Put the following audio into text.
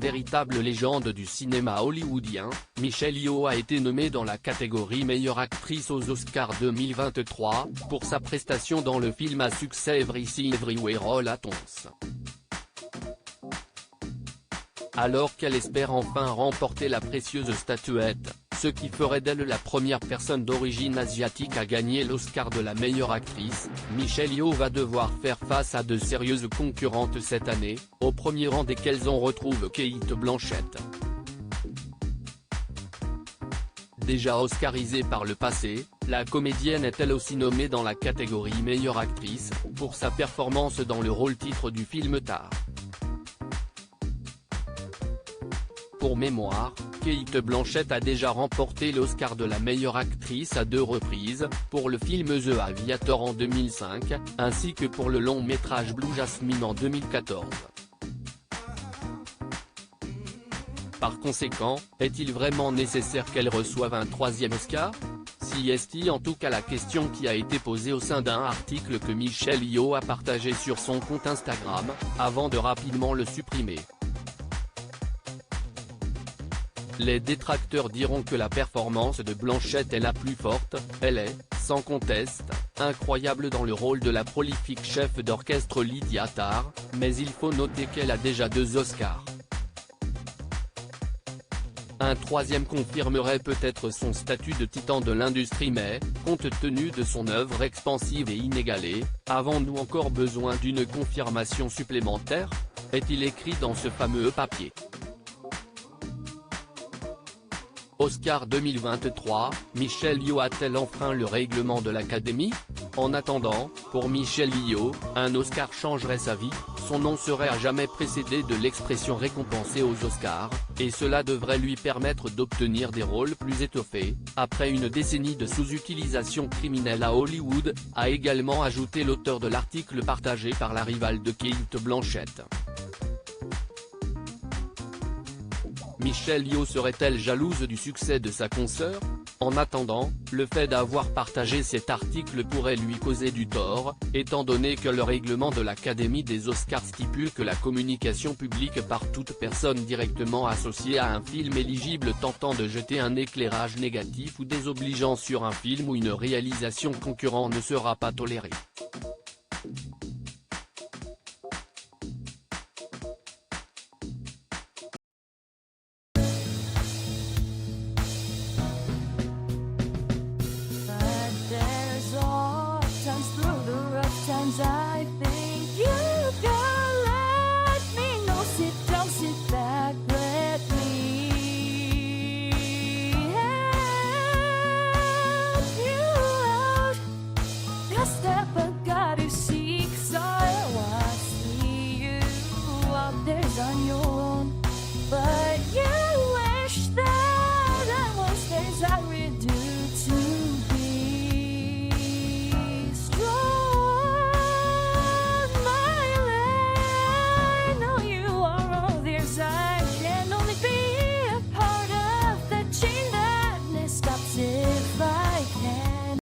véritable légende du cinéma hollywoodien, Michelle Yeoh a été nommée dans la catégorie meilleure actrice aux Oscars 2023, pour sa prestation dans le film à succès Everything Everywhere All at Once. Alors qu'elle espère enfin remporter la précieuse statuette, ce qui ferait d'elle la première personne d'origine asiatique à gagner l'Oscar de la meilleure actrice, Michelle Yeoh va devoir faire face à de sérieuses concurrentes cette année, au premier rang desquelles on retrouve Cate Blanchett. Déjà oscarisée par le passé, la comédienne est elle aussi nommée dans la catégorie meilleure actrice, pour sa performance dans le rôle-titre du film Tar. Pour mémoire, Cate Blanchett a déjà remporté l'Oscar de la meilleure actrice à 2 reprises, pour le film The Aviator en 2005, ainsi que pour le long-métrage Blue Jasmine en 2014. Par conséquent, est-il vraiment nécessaire qu'elle reçoive un 3e Oscar ? Si est en tout cas la question qui a été posée au sein d'un article que Michelle Yeoh a partagé sur son compte Instagram, avant de rapidement le supprimer. Les détracteurs diront que la performance de Blanchett est la plus forte, elle est, sans conteste, incroyable dans le rôle de la prolifique chef d'orchestre Lydia Tarr, mais il faut noter qu'elle a déjà 2 Oscars. Un 3e confirmerait peut-être son statut de titan de l'industrie mais, compte tenu de son œuvre expansive et inégalée, avons-nous encore besoin d'une confirmation supplémentaire ? Est-il écrit dans ce fameux papier. Oscar 2023, Michelle Yeoh a-t-elle enfreint le règlement de l'Académie ? En attendant, pour Michelle Yeoh, un Oscar changerait sa vie, son nom serait à jamais précédé de l'expression récompensée aux Oscars, et cela devrait lui permettre d'obtenir des rôles plus étoffés, après une décennie de sous-utilisation criminelle à Hollywood, a également ajouté l'auteur de l'article partagé par la rivale de Cate Blanchett. Michelle Yeoh serait-elle jalouse du succès de sa consoeur ? En attendant, le fait d'avoir partagé cet article pourrait lui causer du tort, étant donné que le règlement de l'Académie des Oscars stipule que la communication publique par toute personne directement associée à un film éligible tentant de jeter un éclairage négatif ou désobligeant sur un film ou une réalisation concurrent ne sera pas tolérée.